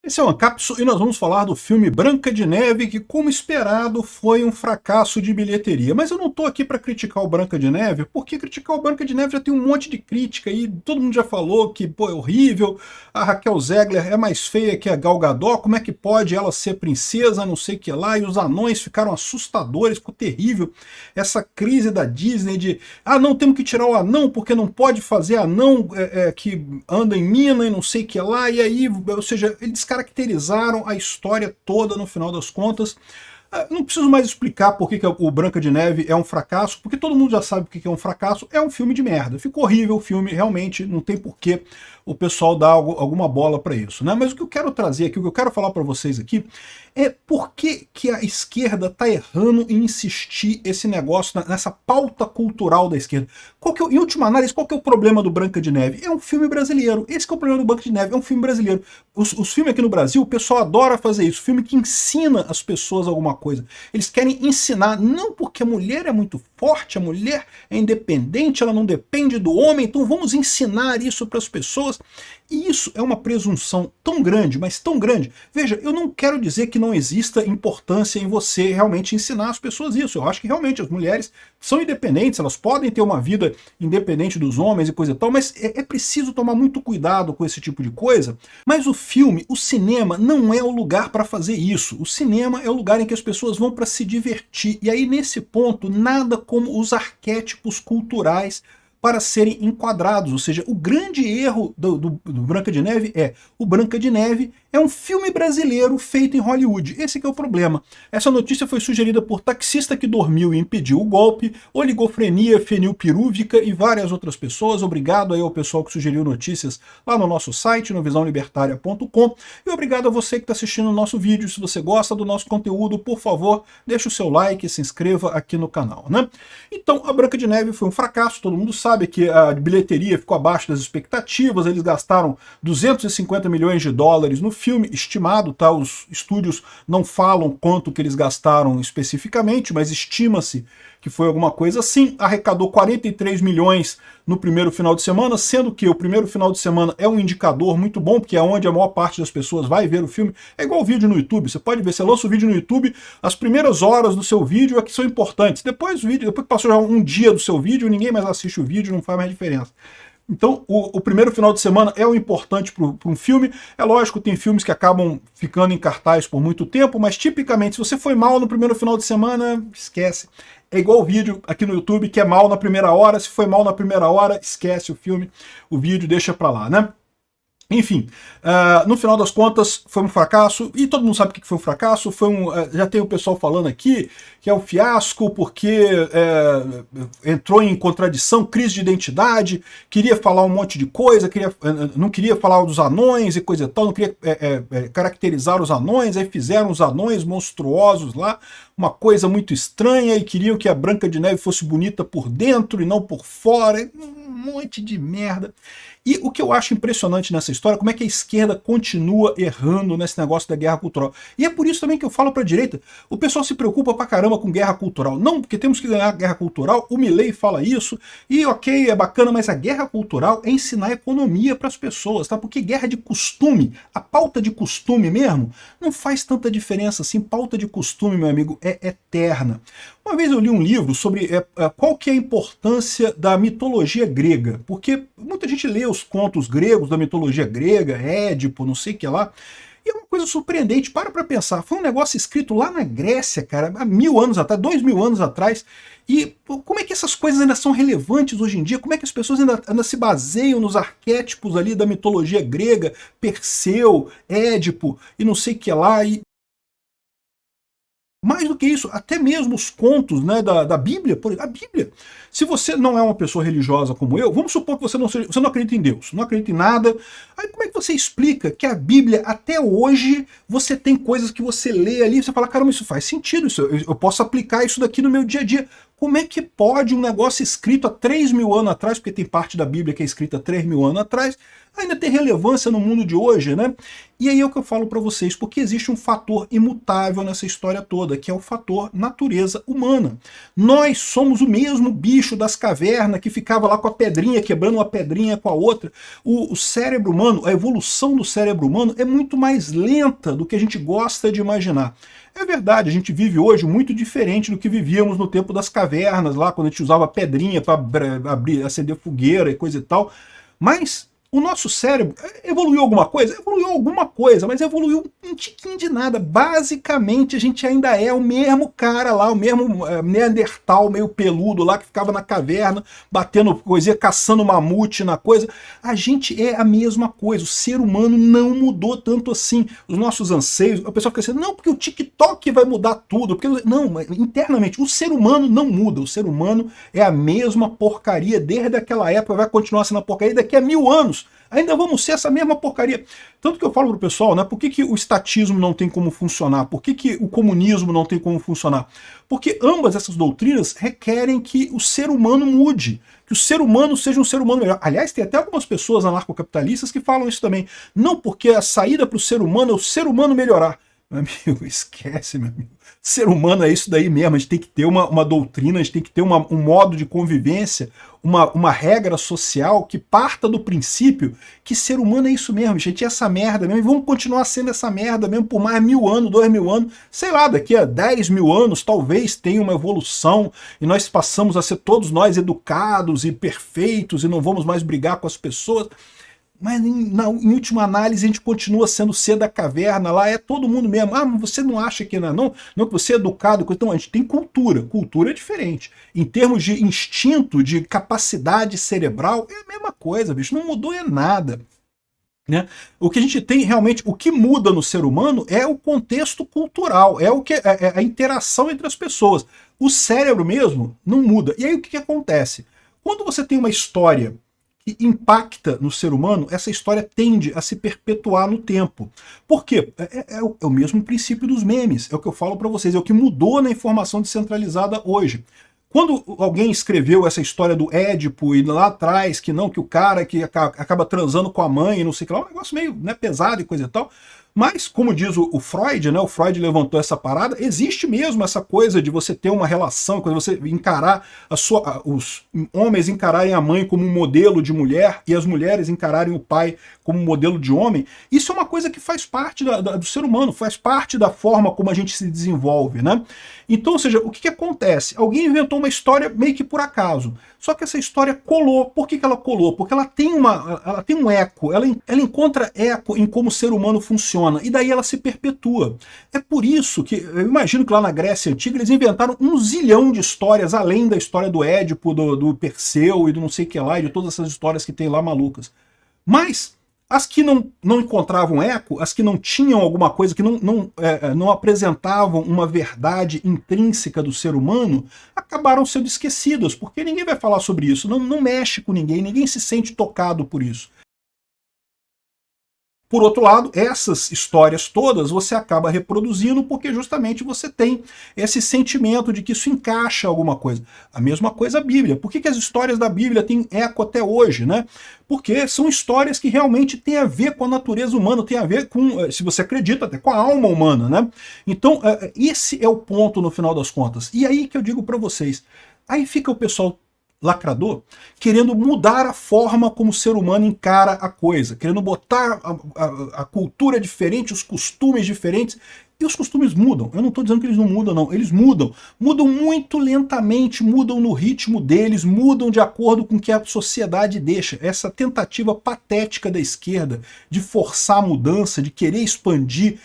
Esse é o Ancapsu e nós vamos falar do filme Branca de Neve, que, como esperado, foi um fracasso de bilheteria. Mas eu não estou aqui para criticar o Branca de Neve, porque criticar o Branca de Neve já tem um monte de crítica e todo mundo já falou que, pô, é horrível, a Raquel Zegler é mais feia que a Gal Gadot, como é que pode ela ser princesa, não sei o que lá, e os anões ficaram assustadores, ficou terrível. Essa crise da Disney de, não, temos que tirar o anão porque não pode fazer anão que anda em mina e não sei o que lá, e aí, ou seja, eles caracterizaram a história toda no final das contas. Não preciso mais explicar por que o Branca de Neve é um fracasso, porque todo mundo já sabe o que é um fracasso, é um filme de merda. Ficou horrível o filme, realmente, não tem porquê o pessoal dar alguma bola para isso, né? Mas o que eu quero trazer aqui, o que eu quero falar para vocês aqui, é por que a esquerda tá errando em insistir esse negócio nessa pauta cultural da esquerda. Em última análise, qual que é o problema do Branca de Neve? É um filme brasileiro. Esse que é o problema do Branca de Neve, é um filme brasileiro. Os filmes aqui no Brasil, o pessoal adora fazer isso, filme que ensina as pessoas alguma coisa. Eles querem ensinar, não porque a mulher é muito forte, a mulher é independente, ela não depende do homem, então vamos ensinar isso para as pessoas. E isso é uma presunção tão grande, mas tão grande. Veja, eu não quero dizer que não exista importância em você realmente ensinar as pessoas isso. Eu acho que realmente as mulheres são independentes, elas podem ter uma vida independente dos homens e coisa e tal, mas é preciso tomar muito cuidado com esse tipo de coisa. Mas o filme, o cinema, não é o lugar para fazer isso. O cinema é o lugar em que as pessoas vão para se divertir. E aí, nesse ponto, nada como os arquétipos culturais para serem enquadrados, ou seja, o grande erro do Branca de Neve é o Branca de Neve é um filme brasileiro feito em Hollywood. Esse que é o problema. Essa notícia foi sugerida por Taxista que Dormiu e Impediu o Golpe, Oligofrenia Fenilpirúvica e várias outras pessoas. Obrigado aí ao pessoal que sugeriu notícias lá no nosso site, no visãolibertaria.com, e obrigado a você que está assistindo o nosso vídeo. Se você gosta do nosso conteúdo, por favor, deixe o seu like e se inscreva aqui no canal, né? Então, a Branca de Neve foi um fracasso, todo mundo sabe que a bilheteria ficou abaixo das expectativas, eles gastaram 250 milhões de dólares no filme, estimado, tá? Os estúdios não falam quanto que eles gastaram especificamente, mas estima-se que foi alguma coisa assim, arrecadou 43 milhões no primeiro final de semana, sendo que o primeiro final de semana é um indicador muito bom, porque é onde a maior parte das pessoas vai ver o filme. É igual o vídeo no YouTube, você pode ver, você lança o vídeo no YouTube, as primeiras horas do seu vídeo é que são importantes, depois que passou já um dia do seu vídeo, ninguém mais assiste o vídeo, não faz mais diferença. Então, o primeiro final de semana é o importante para um filme. É lógico, tem filmes que acabam ficando em cartaz por muito tempo, mas tipicamente, se você foi mal no primeiro final de semana, esquece. É igual o vídeo aqui no YouTube, que é mal na primeira hora. Se foi mal na primeira hora, esquece o filme, o vídeo, deixa pra lá, né? Enfim, no final das contas foi um fracasso, e todo mundo sabe o que foi um fracasso, já tem o pessoal falando aqui que é um fiasco porque entrou em contradição, crise de identidade, queria falar um monte de coisa, não queria falar dos anões e coisa e tal, não queria caracterizar os anões, aí fizeram os anões monstruosos lá, uma coisa muito estranha, e queriam que a Branca de Neve fosse bonita por dentro e não por fora, um monte de merda. E o que eu acho impressionante nessa história, como é que a esquerda continua errando nesse negócio da guerra cultural. E é por isso também que eu falo pra direita, o pessoal se preocupa pra caramba com guerra cultural. Não, porque temos que ganhar a guerra cultural, o Milei fala isso, e ok, é bacana, mas a guerra cultural é ensinar economia pras pessoas, tá? Porque guerra de costume, a pauta de costume mesmo, não faz tanta diferença assim. Pauta de costume, meu amigo, é eterna. Uma vez eu li um livro sobre qual que é a importância da mitologia grega, porque muita gente lê os contos gregos da mitologia grega, Édipo, não sei o que lá, e é uma coisa surpreendente, para pensar, foi um negócio escrito lá na Grécia, cara, há 1000 anos atrás, 2000 anos atrás, e como é que essas coisas ainda são relevantes hoje em dia? Como é que as pessoas ainda se baseiam nos arquétipos ali da mitologia grega, Perseu, Édipo, e não sei o que lá, e mais do que isso, até mesmo os contos, né, da Bíblia, a Bíblia. Se você não é uma pessoa religiosa como eu, vamos supor que você não acredita em Deus, não acredita em nada, aí como é que você explica que a Bíblia, até hoje, você tem coisas que você lê ali, e você fala, caramba, isso faz sentido, eu posso aplicar isso daqui no meu dia a dia. Como é que pode um negócio escrito há 3.000 anos atrás, porque tem parte da Bíblia que é escrita há 3.000 anos atrás, ainda ter relevância no mundo de hoje, né? E aí é o que eu falo para vocês, porque existe um fator imutável nessa história toda, que é o fator natureza humana. Nós somos o mesmo bicho das cavernas que ficava lá com a pedrinha, quebrando uma pedrinha com a outra. O cérebro humano, a evolução do cérebro humano é muito mais lenta do que a gente gosta de imaginar. É verdade, a gente vive hoje muito diferente do que vivíamos no tempo das cavernas, lá quando a gente usava pedrinha para acender fogueira e coisa e tal, mas o nosso cérebro evoluiu alguma coisa? Evoluiu alguma coisa, mas evoluiu um tiquinho de nada. Basicamente, a gente ainda é o mesmo cara lá, o mesmo Neandertal meio peludo lá, que ficava na caverna, batendo coisinha, caçando mamute na coisa. A gente é a mesma coisa. O ser humano não mudou tanto assim. Os nossos anseios, o pessoal fica assim, não, porque o TikTok vai mudar tudo. Porque... Não, internamente, o ser humano não muda. O ser humano é a mesma porcaria desde aquela época, vai continuar sendo a porcaria daqui a 1000 anos. Ainda vamos ser essa mesma porcaria. Tanto que eu falo pro pessoal, né, por que o estatismo não tem como funcionar? Por que o comunismo não tem como funcionar? Porque ambas essas doutrinas requerem que o ser humano mude, que o ser humano seja um ser humano melhor. Aliás, tem até algumas pessoas anarcocapitalistas que falam isso também. Não, porque a saída para o ser humano é o ser humano melhorar. Meu amigo, esquece, meu amigo. Ser humano é isso daí mesmo, a gente tem que ter uma doutrina, a gente tem que ter um modo de convivência, uma regra social que parta do princípio que ser humano é isso mesmo, gente, é essa merda mesmo, e vamos continuar sendo essa merda mesmo por mais 1000 anos, 2000 anos, sei lá, daqui a 10.000 anos talvez tenha uma evolução e nós passamos a ser todos nós educados e perfeitos e não vamos mais brigar com as pessoas. Mas em última análise a gente continua sendo ser da caverna lá, é todo mundo mesmo. Ah, mas você não acha que não que você é educado? Então a gente tem cultura é diferente. Em termos de instinto, de capacidade cerebral, é a mesma coisa, bicho, não mudou nada. Né? O que a gente tem realmente, o que muda no ser humano é o contexto cultural, é a interação entre as pessoas. O cérebro mesmo não muda. E aí o que acontece? Quando você tem uma história que impacta no ser humano, essa história tende a se perpetuar no tempo. Por quê? É o mesmo princípio dos memes, é o que eu falo para vocês, é o que mudou na informação descentralizada hoje. Quando alguém escreveu essa história do Édipo e lá atrás, que o cara que acaba transando com a mãe e não sei o que lá, um negócio meio, né, pesado e coisa e tal, mas, como diz o Freud, né, o Freud levantou essa parada, existe mesmo essa coisa de você ter uma relação, quando você encarar os homens encararem a mãe como um modelo de mulher e as mulheres encararem o pai como um modelo de homem. Isso é uma coisa que faz parte do ser humano, faz parte da forma como a gente se desenvolve, né? Então, ou seja, o que acontece? Alguém inventou uma história meio que por acaso. Só que essa história colou. Por que ela colou? Porque ela tem um eco, ela encontra eco em como o ser humano funciona, e daí ela se perpetua. É por isso que, eu imagino que lá na Grécia Antiga eles inventaram 1 zilhão de histórias, além da história do Édipo, do Perseu e do não sei o que lá, e de todas essas histórias que tem lá malucas. Mas as que não encontravam eco, as que não tinham alguma coisa, que não apresentavam uma verdade intrínseca do ser humano, acabaram sendo esquecidas, porque ninguém vai falar sobre isso, não mexe com ninguém se sente tocado por isso. Por outro lado, essas histórias todas você acaba reproduzindo porque justamente você tem esse sentimento de que isso encaixa alguma coisa. A mesma coisa a Bíblia. Por que as histórias da Bíblia têm eco até hoje, né? Porque são histórias que realmente têm a ver com a natureza humana, têm a ver com, se você acredita, até com a alma humana, né? Então, esse é o ponto no final das contas. E aí que eu digo para vocês, aí fica o pessoal lacrador, querendo mudar a forma como o ser humano encara a coisa, querendo botar a cultura diferente, os costumes diferentes, e os costumes mudam. Eu não estou dizendo que eles não mudam, não. Eles mudam. Mudam muito lentamente, mudam no ritmo deles, mudam de acordo com o que a sociedade deixa. Essa tentativa patética da esquerda de forçar a mudança, de querer expandir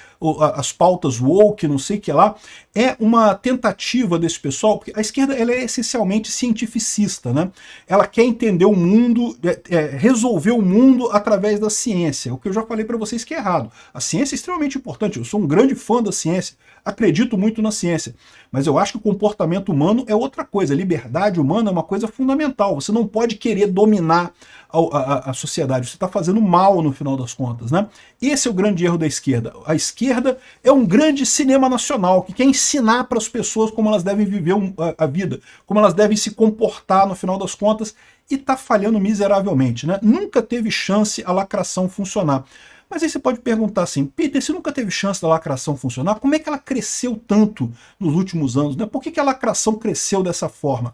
as pautas woke, não sei o que lá, é uma tentativa desse pessoal, porque a esquerda ela é essencialmente cientificista, né? Ela quer entender o mundo, resolver o mundo através da ciência, o que eu já falei para vocês que é errado. A ciência é extremamente importante, eu sou um grande fã fã da ciência, acredito muito na ciência, mas eu acho que o comportamento humano é outra coisa. A liberdade humana é uma coisa fundamental. Você não pode querer dominar a sociedade. Você está fazendo mal no final das contas, né? Esse é o grande erro da esquerda. A esquerda é um grande cinema nacional que quer ensinar para as pessoas como elas devem viver a vida, como elas devem se comportar no final das contas, e está falhando miseravelmente, né? Nunca teve chance a lacração funcionar. Mas aí você pode perguntar assim, Peter, se nunca teve chance da lacração funcionar, como é que ela cresceu tanto nos últimos anos, né? Por que a lacração cresceu dessa forma?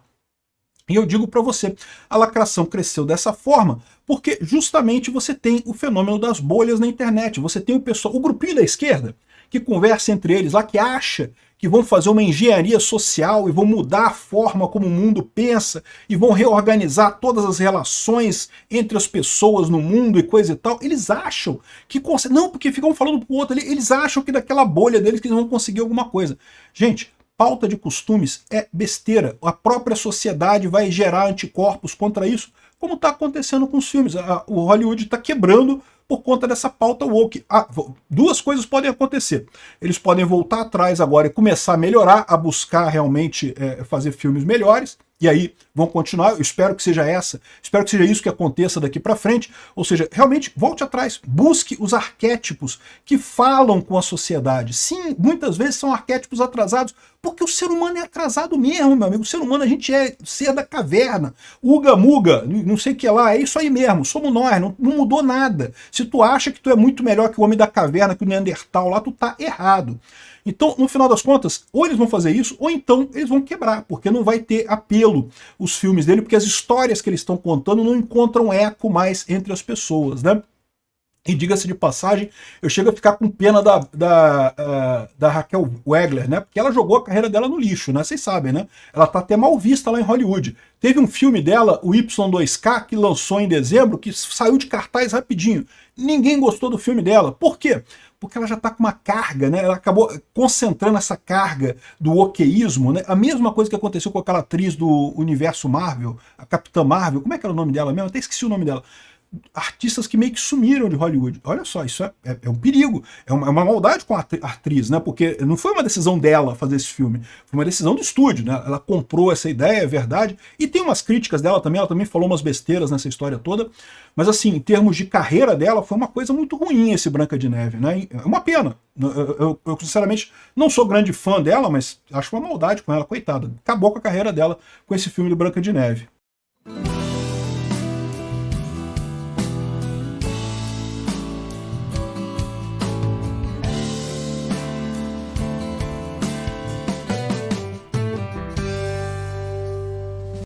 E eu digo para você, a lacração cresceu dessa forma porque justamente você tem o fenômeno das bolhas na internet. Você tem o grupinho da esquerda que conversa entre eles lá, que acha que vão fazer uma engenharia social e vão mudar a forma como o mundo pensa e vão reorganizar todas as relações entre as pessoas no mundo e coisa e tal. Eles acham que conseguem. Não, porque ficam falando pro outro ali, eles acham que daquela bolha deles que eles vão conseguir alguma coisa. Gente, pauta de costumes é besteira. A própria sociedade vai gerar anticorpos contra isso, como está acontecendo com os filmes. O Hollywood está quebrando por conta dessa pauta woke. Duas coisas podem acontecer. Eles podem voltar atrás agora e começar a melhorar, a buscar realmente fazer filmes melhores, e aí vão continuar. Eu espero que seja espero que seja isso que aconteça daqui para frente. Ou seja, realmente volte atrás, busque os arquétipos que falam com a sociedade. Sim, muitas vezes são arquétipos atrasados, porque o ser humano é atrasado mesmo, meu amigo. O ser humano, a gente é ser da caverna, uga muga, não sei o que lá, é isso aí mesmo, somos nós, não mudou nada. Se tu acha que tu é muito melhor que o homem da caverna, que o Neandertal lá, tu tá errado. Então, no final das contas, ou eles vão fazer isso, ou então eles vão quebrar, porque não vai ter apelo os filmes dele, porque as histórias que eles estão contando não encontram eco mais entre as pessoas, né? E diga-se de passagem, eu chego a ficar com pena da Raquel Wegler, né? Porque ela jogou a carreira dela no lixo, né? Vocês sabem, né? Ela tá até mal vista lá em Hollywood. Teve um filme dela, o Y2K, que lançou em dezembro, que saiu de cartaz rapidinho. Ninguém gostou do filme dela. Por quê? Porque ela já está com uma carga, né? Ela acabou concentrando essa carga do oqueísmo, né? A mesma coisa que aconteceu com aquela atriz do universo Marvel, a Capitã Marvel. Como é que era o nome dela mesmo? Até esqueci o nome dela. Artistas que meio que sumiram de Hollywood. Olha só, isso é um perigo. É uma maldade com a atriz, né? Porque não foi uma decisão dela fazer esse filme, foi uma decisão do estúdio, né? Ela comprou essa ideia, é verdade. E tem umas críticas dela também, ela também falou umas besteiras nessa história toda. Mas assim, em termos de carreira dela, foi uma coisa muito ruim esse Branca de Neve, né? É uma pena. Eu sinceramente não sou grande fã dela, mas acho uma maldade com ela, coitada. Acabou com a carreira dela com esse filme do Branca de Neve.